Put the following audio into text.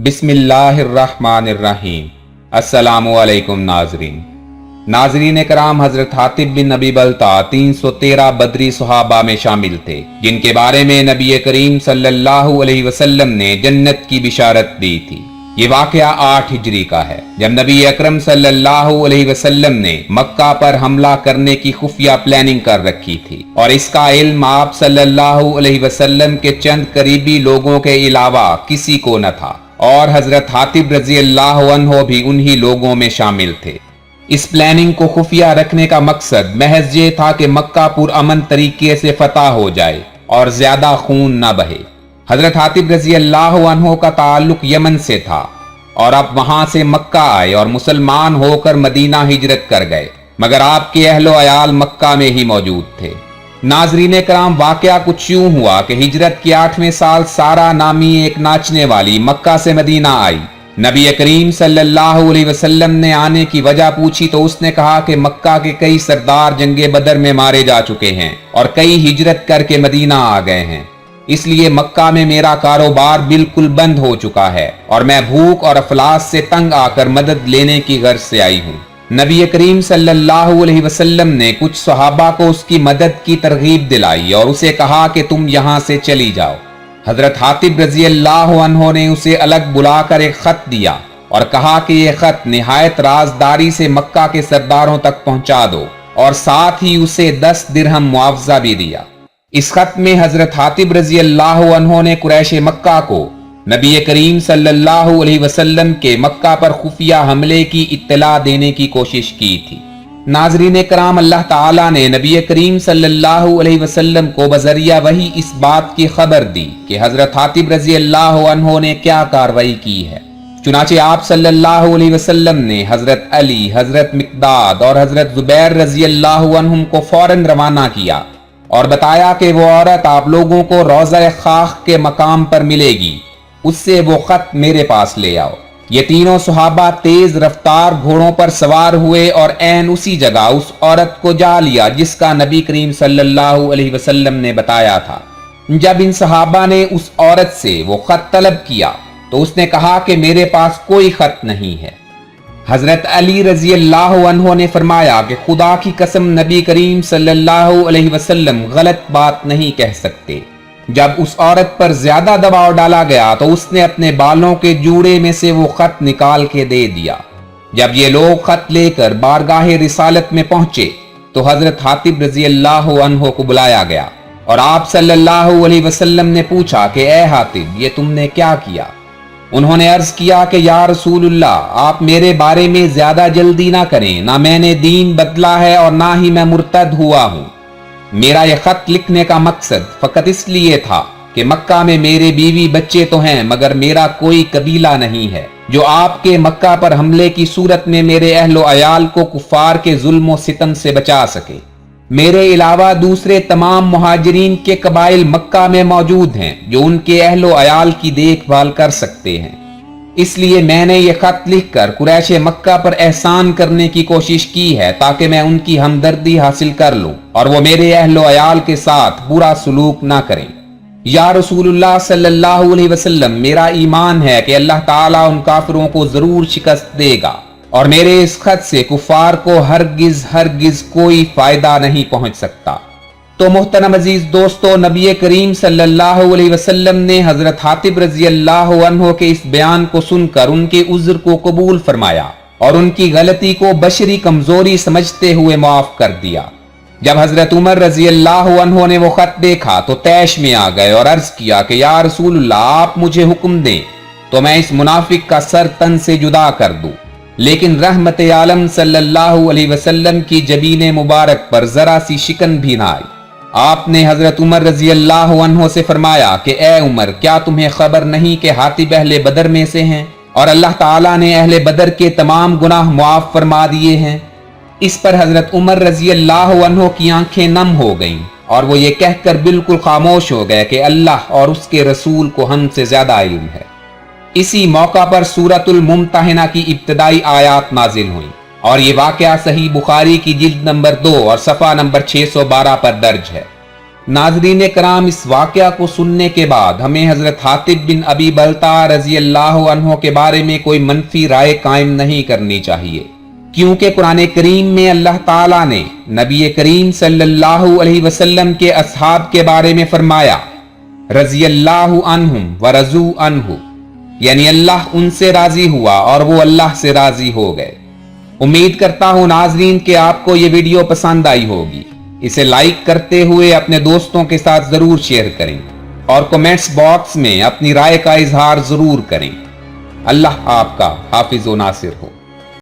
बिस्मिल्लाहिर्रहमानिर्रहीम। अस्सलामु अलैकुम नाजरीन कराम, हजरत हातिब बिन नबी बल्ता 313 बदरी सहाबा में शामिल थे, जिनके बारे में नबी करीम सल्लल्लाहु अलैहि वसल्लम ने जन्नत की बिशारत दी थी। ये वाकया 8 हिजरी का है, जब नबी अकरम सल्लल्लाहु अलैहि वसल्लम ने मक्का पर हमला करने की खुफिया प्लानिंग कर रखी थी, और इसका इल्म आप सल्लल्लाहु अलैहि वसल्लम के चंद करीबी लोगों के अलावा किसी को न था, और हजरत हातिब रजी अल्लाह अन्हो भी उन्हीं लोगों में शामिल थे। इस प्लानिंग को खुफिया रखने का मकसद महज ये था कि मक्का पुरअमन तरीके से फतह हो जाए और ज्यादा खून न बहे। हजरत हातिब रजी अल्लाह अन्हो का ताल्लुक यमन से था, और अब वहां से मक्का आए और मुसलमान होकर मदीना हिजरत कर गए, मगर आपके अहलो अयाल मक्का में ही मौजूद थे। नाजरीन कराम, वाकया कुछ यूं हुआ कि हिजरत के 8वें साल सारा नामी एक नाचने वाली मक्का से मदीना आई। नबी करीम सल्लल्लाहु अलैहि वसल्लम ने आने की वजह पूछी तो उसने कहा कि मक्का के कई सरदार जंगे बदर में मारे जा चुके हैं और कई हिजरत करके मदीना आ गए हैं, इसलिए मक्का में मेरा कारोबार बिल्कुल बंद हो चुका है और मैं भूख और अफलास से तंग आकर मदद लेने की गर्ज से आई हूँ। नबी करीम सल्लल्लाहु अलैहि वसल्लम ने कुछ सहाबा को उसकी मदद की तरगीब दिलाई और उसे कहा कि तुम यहाँ से चली जाओ। हजरत हातिब रजी अल्लाह अन्हो ने उसे अलग बुलाकर एक खत दिया और कहा कि यह खत निहायत राजदारी से मक्का के सरदारों तक पहुंचा दो, और साथ ही उसे 10 दिरहम मुआवजा भी दिया। इस खत में हजरत हातिब रजी अल्लाह अन्हो ने कुरैश मक्का को नबी करीम सल्लल्लाहु अलैहि वसल्लम के मक्का पर खुफिया हमले की इत्तला देने की कोशिश की थी। नाजरीन कराम, अल्लाह ताला ने नबी करीम सल्लल्लाहु अलैहि वसल्लम को बजरिया वही इस बात की खबर दी कि हजरत हातिब रजी अल्लाह अन्हो ने क्या कार्रवाई की है। चुनाचे आप सल्लल्लाहु अलैहि वसल्लम ने हजरत अली, हजरत मिकदाद और हजरत जुबैर रजी अल्लाह अन्हुम को फौरन रवाना किया और बताया कि वो औरत आप लोगों को रोज़ा खाख के मकाम पर मिलेगी, उससे वो खत मेरे पास ले आओ। ये तीनों सुहाबा तेज रफ्तार घोड़ों पर सवार हुए और ऐन उसी जगह उस औरत को जा लिया जिसका नबी करीम सल्लल्लाहु अलैहि वसल्लम ने बताया था। जब इन सहाबा ने उस औरत से वो खत तलब किया तो उसने कहा कि मेरे पास कोई खत नहीं है। हजरत अली रजी अल्लाह अन्हो ने फरमाया कि खुदा की कसम, नबी करीम सल्लल्लाहु अलैहि वसल्लम गलत बात नहीं कह सकते। जब उस औरत पर ज्यादा दबाव डाला गया तो उसने अपने बालों के जूड़े में से वो खत निकाल के दे दिया। जब ये लोग खत लेकर बारगाहे रिसालत में पहुंचे तो हजरत हातिब रजी अल्लाह अन्हो को बुलाया गया और आप सल्लल्लाहु अलैहि वसल्लम ने पूछा कि ए हातिब, ये तुमने क्या किया? उन्होंने अर्ज किया कि या रसूलुल्लाह, आप मेरे बारे में ज्यादा जल्दी ना करें, ना मैंने दीन बदला है और ना ही मैं मुर्तद हुआ हूं। मेरा यह खत लिखने का मकसद फकत इसलिए था कि मक्का में मेरे बीवी बच्चे तो हैं, मगर मेरा कोई कबीला नहीं है जो आपके मक्का पर हमले की सूरत में मेरे अहलो अयाल को कुफार के जुल्म सितम से बचा सके। मेरे अलावा दूसरे तमाम मुहाजिरीन के कबाइल मक्का में मौजूद हैं जो उनके अहलो अयाल की देखभाल कर सकते हैं, इसलिए मैंने ये खत लिखकर कुरैश मक्का पर एहसान करने की कोशिश की है ताकि मैं उनकी हमदर्दी हासिल कर लूं और वो मेरे अहलो अयाल के साथ बुरा सलूक ना करें। या रसूलुल्लाह सल्लल्लाहु अलैहि वसल्लम, मेरा ईमान है कि अल्लाह ताला उन काफिरों को जरूर शिकस्त देगा और मेरे इस खत से कुफार को हरगिज कोई फायदा नहीं पहुंच सकता। तो मोहतरम अजीज दोस्तों, नबी करीम सल्लल्लाहु अलैहि वसल्लम ने हजरत हातिब रजी अल्लाह अन्हो के इस बयान को सुनकर उनके उज्र को कबूल फरमाया और उनकी गलती को बशरी कमजोरी समझते हुए माफ कर दिया। जब हजरत उमर रजी अल्लाह अन्हो ने वो खत देखा तो तैश में आ गए और अर्ज किया कि या रसूलुल्लाह, आप मुझे हुक्म दें तो मैं इस मुनाफिक का सर तन से जुदा कर दूं। लेकिन रहमत आलम सल्लल्लाहु अलैहि वसल्लम की जबीन मुबारक पर जरा सी शिकन भी ना आई। आपने हजरत उमर रजी अल्लाह अन्हो से फरमाया कि ए उमर, क्या तुम्हें खबर नहीं कि हातिब अहले बदर में से हैं और अल्लाह ताला ने अहले बदर के तमाम गुनाह मुआफ फरमा दिए हैं? इस पर हजरत उमर रजी अल्लाह अन्हो की आंखें नम हो गईं और वो ये कहकर बिल्कुल खामोश हो गए कि अल्लाह और उसके रसूल को हमसे ज्यादा इल्म है। इसी मौका पर सूरतुल मुमतहिना की इब्तदाई आयात नाजिल हुई और ये वाकया सही बुखारी की जिल्द नंबर 2 और सफ़ा नंबर 612 पर दर्ज है। नाजरीन कराम, इस वाकया को सुनने के बाद हमें हजरत हातिब बिन अबी बलता रजी अल्लाह अन्हो के बारे में कोई मनफी राय कायम नहीं करनी चाहिए, क्योंकि कुरान करीम में अल्लाह ताला ने नबी करीम सल्लल्लाहु अलैहि वसल्लम के असहाब के बारे में फरमाया, रजी अल्लाह अन्हुम व रजू अन्हु, यानी अल्लाह उनसे राजी हुआ और वो अल्लाह से राजी हो गए। उम्मीद करता हूं नाजरीन कि आपको ये वीडियो पसंद आई होगी। इसे लाइक करते हुए अपने दोस्तों के साथ जरूर शेयर करें और कमेंट्स बॉक्स में अपनी राय का इजहार जरूर करें। अल्लाह आपका हाफिज व नासिर हो।